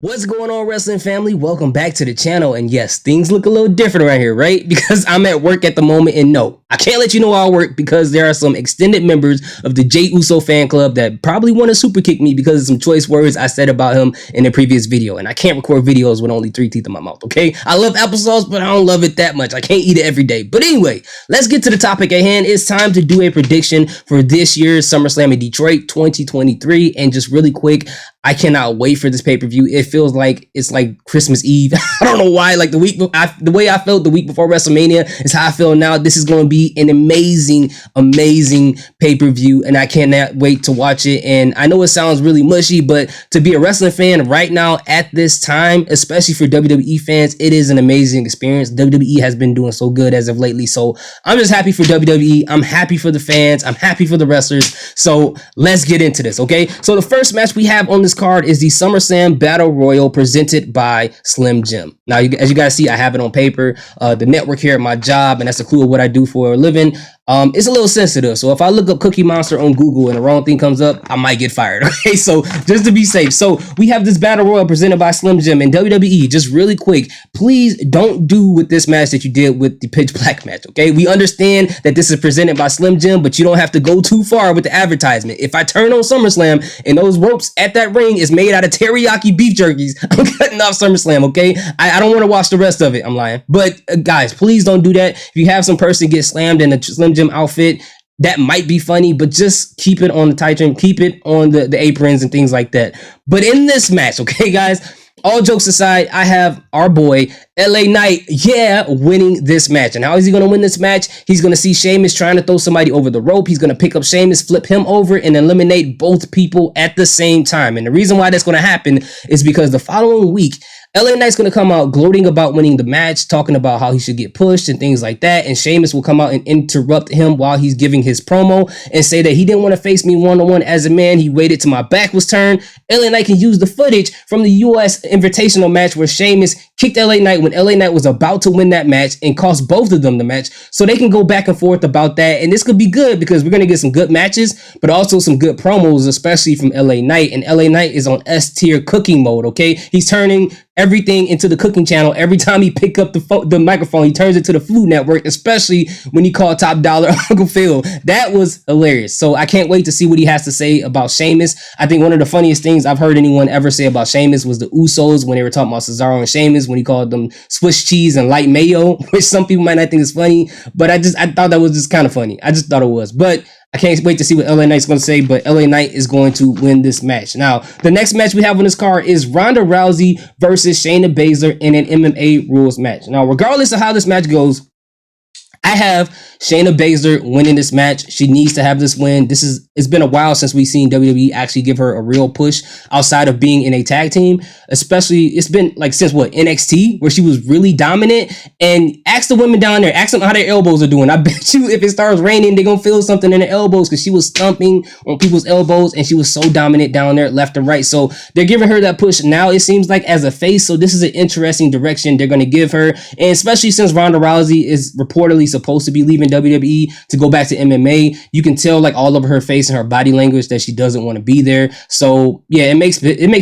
What's going on, wrestling family? Welcome back to the channel. And yes, things look a little different around here, right? Because I'm at work at the moment, and no, I can't let you know I work because there are some extended members of the Jey Uso fan club that probably want to super kick me because of some choice words I said about him in a previous video. And I can't record videos with only 3 teeth in my mouth, okay? I love applesauce, but I don't love it that much. I can't eat it every day. But anyway, let's get to the topic at hand. It's time to do a prediction for this year's SummerSlam in Detroit 2023. And just really quick, I cannot wait for this pay-per-view. It feels like it's like Christmas Eve. I don't know why. Like the way I felt the week before WrestleMania is how I feel now. This is going to be an amazing pay-per-view, and I cannot wait to watch it. And I know it sounds really mushy, but to be a wrestling fan right now at this time, especially for WWE fans, it is an amazing experience. WWE has been doing so good as of lately, so I'm just happy for WWE. I'm happy for the fans. I'm happy for the wrestlers. So let's get into this, okay? So the first match we have on this card is the SummerSlam Battle Royal presented by Slim Jim. Now, as you guys see, I have it on paper. The network here at my job, and that's a clue of what I do for a living. It's a little sensitive, so if I look up Cookie Monster on Google and the wrong thing comes up, I might get fired, okay? So just to be safe. So we have this Battle Royal presented by Slim Jim and WWE. Just really quick, please don't do with this match that you did with the Pitch Black match, okay? We understand that this is presented by Slim Jim, but you don't have to go too far with the advertisement. If I turn on SummerSlam and those ropes at that ring is made out of teriyaki beef jerkies, I'm cutting off SummerSlam, okay? I don't want to watch the rest of it. I'm lying. But guys, please don't do that. If you have some person get slammed in a Slim Jim outfit, that might be funny, but just keep it on the tight trim, keep it on the aprons and things like that. But in this match, okay, guys, all jokes aside, I have our boy LA Knight, winning this match. And how is he going to win this match? He's going to see Sheamus trying to throw somebody over the rope. He's going to pick up Sheamus, flip him over, and eliminate both people at the same time. And the reason why that's going to happen is because the following week, LA Knight's going to come out gloating about winning the match, talking about how he should get pushed and things like that. And Sheamus will come out and interrupt him while he's giving his promo and say that he didn't want to face me one-on-one as a man. He waited till my back was turned. LA Knight can use the footage from the US Invitational match where Sheamus kicked LA Knight when LA Knight was about to win that match and cost both of them the match. So they can go back and forth about that. And this could be good because we're going to get some good matches, but also some good promos, especially from LA Knight. And LA Knight is on S tier cooking mode, okay? He's turning everything into the cooking channel. Every time he pick up the microphone, he turns it to the Food Network, especially when he called Top Dollar Uncle Phil. That was hilarious. So I can't wait to see what he has to say about Sheamus. I think one of the funniest things I've heard anyone ever say about Sheamus was the Usos when they were talking about Cesaro and Sheamus, when he called them Swiss cheese and light mayo, which some people might not think is funny, but I thought that was just kind of funny. I just thought it was. But I can't wait to see what LA Knight's going to say, but LA Knight is going to win this match. Now, the next match we have on this card is Ronda Rousey versus Shayna Baszler in an MMA rules match. Now, regardless of how this match goes, I have Shayna Baszler winning this match. She needs to have this win. It's been a while since we've seen WWE actually give her a real push outside of being in a tag team. Especially, it's been like since NXT, where she was really dominant. And ask the women down there, ask them how their elbows are doing. I bet you if it starts raining, they're gonna feel something in their elbows because she was stomping on people's elbows and she was so dominant down there left and right. So they're giving her that push now, it seems like, as a face. So this is an interesting direction they're gonna give her. And especially since Ronda Rousey is reportedly supposed to be leaving WWE to go back to MMA, you can tell like all over her face and her body language that she doesn't want to be there. So yeah, it makes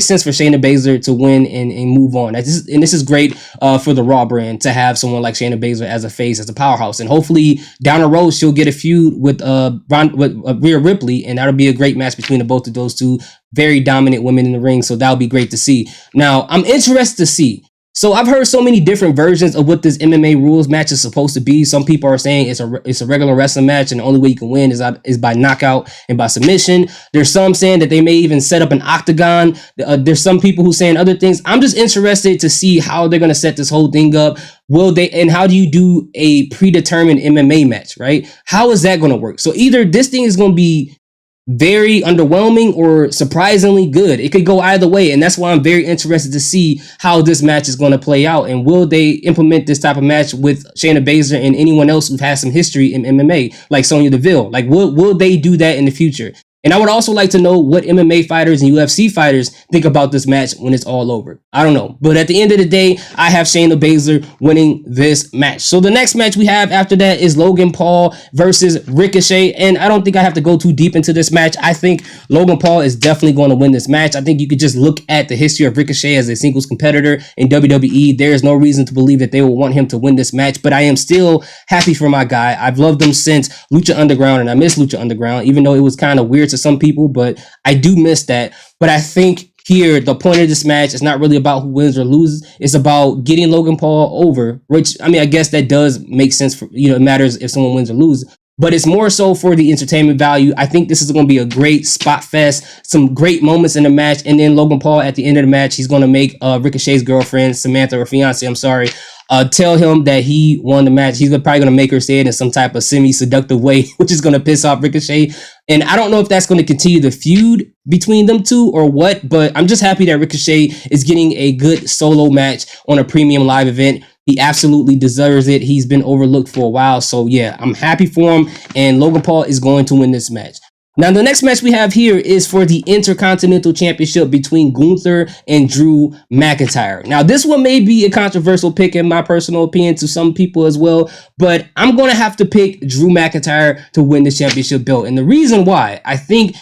sense for Shayna Baszler to win and move on. This is great for the Raw brand to have someone like Shayna Baszler as a face, as a powerhouse, and hopefully down the road she'll get a feud with Rhea Ripley, and that'll be a great match between the both of those two very dominant women in the ring. So that'll be great to see. Now I'm interested to see. So I've heard so many different versions of what this MMA rules match is supposed to be. Some people are saying it's a regular wrestling match and the only way you can win is by knockout and by submission. There's some saying that they may even set up an octagon. There's some people who saying other things. I'm just interested to see how they're going to set this whole thing up. And how do you do a predetermined MMA match, right? How is that going to work? So either this thing is going to be very underwhelming or surprisingly good. It could go either way, and that's why I'm very interested to see how this match is going to play out. And will they implement this type of match with Shayna Baszler and anyone else who has some history in MMA, like Sonya Deville? Like, will they do that in the future? And I would also like to know what MMA fighters and UFC fighters think about this match when it's all over. I don't know. But at the end of the day, I have Shayna Baszler winning this match. So the next match we have after that is Logan Paul versus Ricochet. And I don't think I have to go too deep into this match. I think Logan Paul is definitely going to win this match. I think you could just look at the history of Ricochet as a singles competitor in WWE. There is no reason to believe that they will want him to win this match. But I am still happy for my guy. I've loved him since Lucha Underground, and I miss Lucha Underground, even though it was kind of weird to some people, but I do miss that. But I think here, the point of this match is not really about who wins or loses. It's about getting Logan Paul over, which, I mean, I guess that does make sense for, it matters if someone wins or loses. But it's more so for the entertainment value. I think this is going to be a great spot fest, some great moments in the match. And then Logan Paul, at the end of the match, he's going to make Ricochet's girlfriend, Samantha, or fiance, I'm sorry, tell him that he won the match. He's probably going to make her say it in some type of semi-seductive way, which is going to piss off Ricochet. And I don't know if that's going to continue the feud between them two or what, but I'm just happy that Ricochet is getting a good solo match on a premium live event. He absolutely deserves it. He's been overlooked for a while. So yeah, I'm happy for him. And Logan Paul is going to win this match. Now, the next match we have here is for the Intercontinental Championship between Gunther and Drew McIntyre. Now, this one may be a controversial pick in my personal opinion to some people as well, but I'm going to have to pick Drew McIntyre to win the championship belt. And the reason why, I think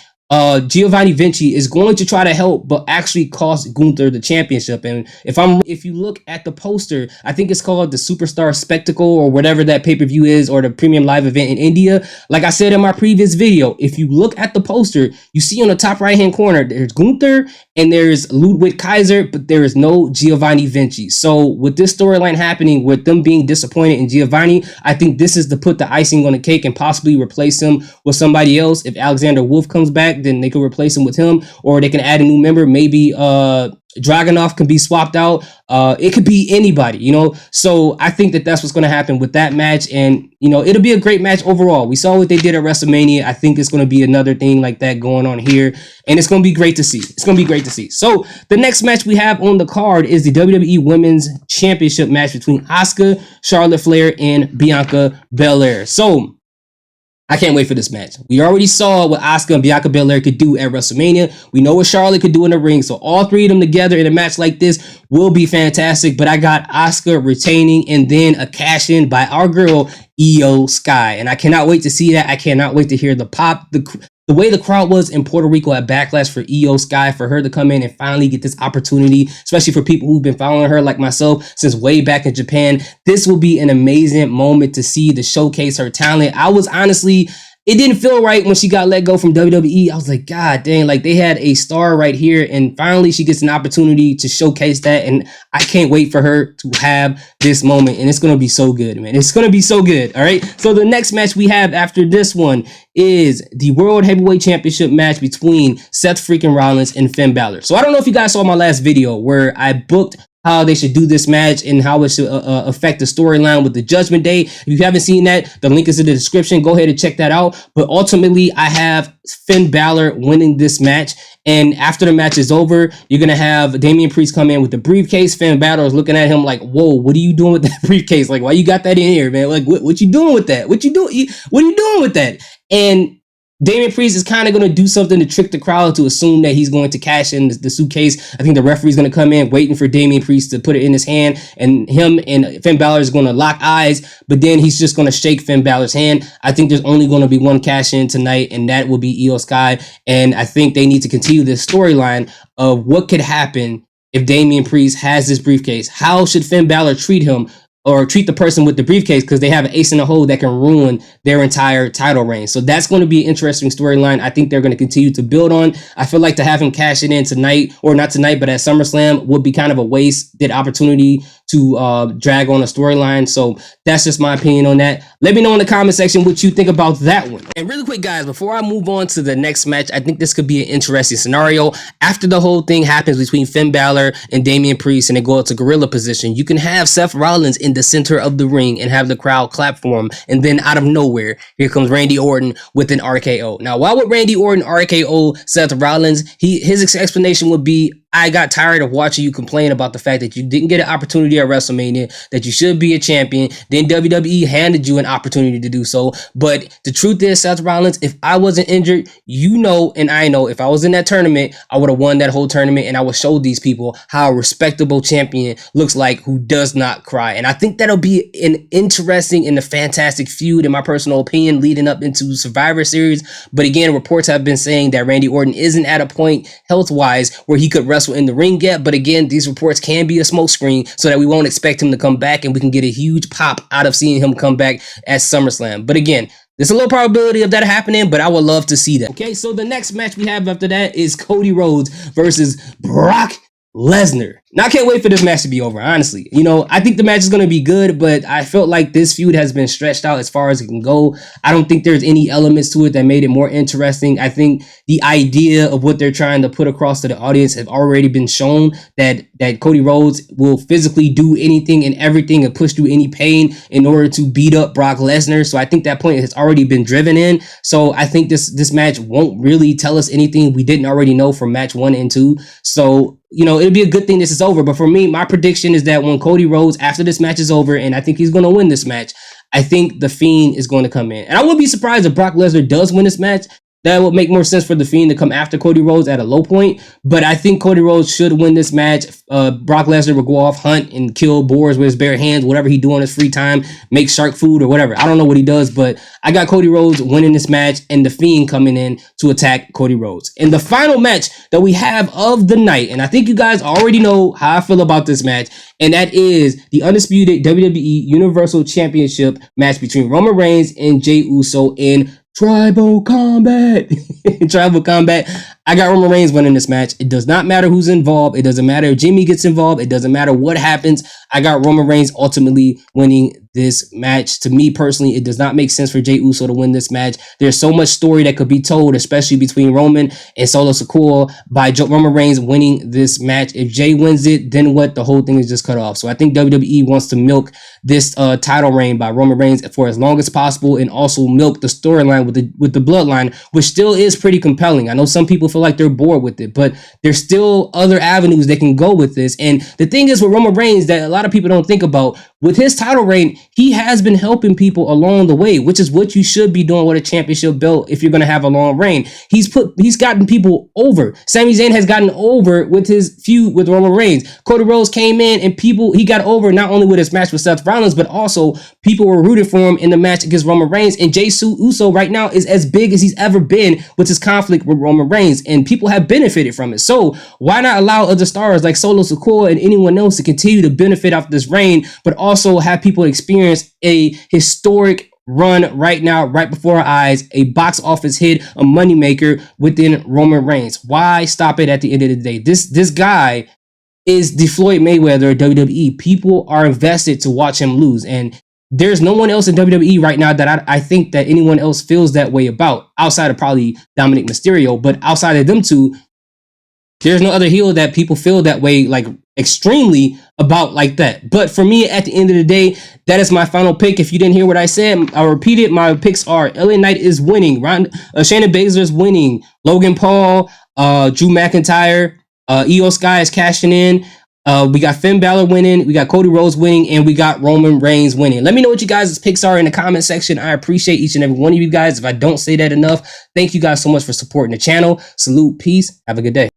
Giovanni Vinci is going to try to help, but actually cost Gunther the championship. And if you look at the poster, I think it's called the Superstar Spectacle or whatever that pay-per-view is, or the premium live event in India. Like I said in my previous video, if you look at the poster, you see on the top right-hand corner, there's Gunther and there's Ludwig Kaiser, but there is no Giovanni Vinci. So with this storyline happening, with them being disappointed in Giovanni, I think this is to put the icing on the cake and possibly replace him with somebody else. If Alexander Wolf comes back, then they could replace him with him, or they can add a new member. Maybe Dragunov can be swapped out. It could be anybody, So I think that that's what's going to happen with that match. And, it'll be a great match overall. We saw what they did at WrestleMania. I think it's going to be another thing like that going on here. And it's going to be great to see. It's going to be great to see. So the next match we have on the card is the WWE Women's Championship match between Asuka, Charlotte Flair, and Bianca Belair. So I can't wait for this match. We already saw what Asuka and Bianca Belair could do at WrestleMania. We know what Charlotte could do in the ring. So all three of them together in a match like this will be fantastic. But I got Asuka retaining and then a cash in by our girl, Io Sky. And I cannot wait to see that. I cannot wait to hear the pop, the way the crowd was in Puerto Rico at Backlash for Io Sky, for her to come in and finally get this opportunity, especially for people who've been following her like myself since way back in Japan. This will be an amazing moment to see, to showcase her talent. I was honestly, it didn't feel right when she got let go from WWE. I was like, God dang, like they had a star right here, and finally she gets an opportunity to showcase that, and I can't wait for her to have this moment, and it's going to be so good, man. It's going to be so good, all right? So the next match we have after this one is the World Heavyweight Championship match between Seth freaking Rollins and Finn Balor. So I don't know if you guys saw my last video where I booked how they should do this match and how it should affect the storyline with the Judgment Day. If you haven't seen that, the link is in the description. Go ahead and check that out. But ultimately, I have Finn Balor winning this match. And after the match is over, you're going to have Damian Priest come in with the briefcase. Finn Balor is looking at him like, whoa, what are you doing with that briefcase? Like, why you got that in here, man? Like, what you doing with that? What are you doing with that? And Damian Priest is kind of going to do something to trick the crowd to assume that he's going to cash in the suitcase. I think the referee's going to come in waiting for Damian Priest to put it in his hand, and him and Finn Balor is going to lock eyes, but then he's just going to shake Finn Balor's hand. I think there's only going to be one cash in tonight, and that will be Io Sky. And I think they need to continue this storyline of what could happen if Damian Priest has this briefcase. How should Finn Balor treat him, or treat the person with the briefcase, because they have an ace in the hole that can ruin their entire title reign. So that's going to be an interesting storyline. I think they're going to continue to build on. I feel like to have him cash it in tonight, or not tonight, but at SummerSlam, would be kind of a wasted opportunity to drag on a storyline. So that's just my opinion on that. Let me know in the comment section what you think about that one. And really quick, guys, before I move on to the next match, I think this could be an interesting scenario. After the whole thing happens between Finn Balor and Damian Priest and they go into gorilla position, you can have Seth Rollins in the center of the ring and have the crowd clap for him. And then out of nowhere, here comes Randy Orton with an RKO. Now, why would Randy Orton RKO Seth Rollins? His explanation would be, I got tired of watching you complain about the fact that you didn't get an opportunity at WrestleMania, that you should be a champion. Then WWE handed you an opportunity to do so. But the truth is, Seth Rollins, if I wasn't injured, you know, and I know, if I was in that tournament, I would have won that whole tournament, and I would show these people how a respectable champion looks like, who does not cry. And I think that'll be an interesting and a fantastic feud, in my personal opinion, leading up into Survivor Series. But again, reports have been saying that Randy Orton isn't at a point health-wise where he could wrestle in the ring yet. But again, these reports can be a smokescreen so that we won't expect him to come back, and we can get a huge pop out of seeing him come back at SummerSlam. But again, there's a low probability of that happening, but I would love to see that. Okay, so the next match we have after that is Cody Rhodes versus Brock Lesnar. Now, I can't wait for this match to be over, honestly. You know, I think the match is going to be good, but I felt like this feud has been stretched out as far as it can go. I don't think there's any elements to it that made it more interesting. I think the idea of what they're trying to put across to the audience have already been shown, that Cody Rhodes will physically do anything and everything and push through any pain in order to beat up Brock Lesnar. So I think that point has already been driven in. So I think this match won't really tell us anything we didn't already know from match 1 and 2. So, you know, it'll be a good thing this is over. But for me, my prediction is that when Cody Rhodes, after this match is over, and I think he's going to win this match, I think The Fiend is going to come in. And I wouldn't be surprised if Brock Lesnar does win this match. That would make more sense for The Fiend to come after Cody Rhodes at a low point. But I think Cody Rhodes should win this match. Brock Lesnar will go off, hunt, and kill boars with his bare hands, whatever he do on his free time, make shark food or whatever. I don't know what he does, but I got Cody Rhodes winning this match and The Fiend coming in to attack Cody Rhodes. And the final match that we have of the night, and I think you guys already know how I feel about this match, and that is the undisputed WWE Universal Championship match between Roman Reigns and Jey Uso in Tribal Combat. Tribal Combat. I got Roman Reigns winning this match. It does not matter who's involved. It doesn't matter if Jimmy gets involved. It doesn't matter what happens. I got Roman Reigns ultimately winning this match. To me personally, it does not make sense for Jey Uso to win this match. There's so much story that could be told, especially between Roman and Solo Sikoa, by Roman Reigns winning this match. If Jey wins it, then what? The whole thing is just cut off. So I think WWE wants to milk this title reign by Roman Reigns for as long as possible, and also milk the storyline with the bloodline, which still is pretty compelling. I know some people feel like they're bored with it, but there's still other avenues they can go with this. And the thing is with Roman Reigns that a lot of people don't think about, with his title reign, he has been helping people along the way, which is what you should be doing with a championship belt if you're going to have a long reign. He's gotten people over. Sami Zayn has gotten over with his feud with Roman Reigns. Cody Rhodes came in and he got over not only with his match with Seth Rollins, but also people were rooting for him in the match against Roman Reigns. And Jey Uso right now is as big as he's ever been with his conflict with Roman Reigns, and people have benefited from it. So why not allow other stars like Solo Sikoa and anyone else to continue to benefit off this reign, but also have people experience a historic run right now, right before our eyes, a box office hit, a moneymaker within Roman Reigns? Why stop it at the end of the day? This guy is the Floyd Mayweather of WWE. People are invested to watch him lose, and there's no one else in WWE right now that I think that anyone else feels that way about, outside of probably Dominic Mysterio. But outside of them two, there's no other heel that people feel that way, like extremely about like that. But for me, at the end of the day, that is my final pick. If you didn't hear what I said, I'll repeat it. My picks are LA Knight is winning, Shayna Baszler is winning, Logan Paul, Drew McIntyre, Io Sky is cashing in. We got Finn Balor winning, we got Cody Rhodes winning, and we got Roman Reigns winning. Let me know what you guys' picks are in the comment section. I appreciate each and every one of you guys. If I don't say that enough, thank you guys so much for supporting the channel. Salute, peace, have a good day.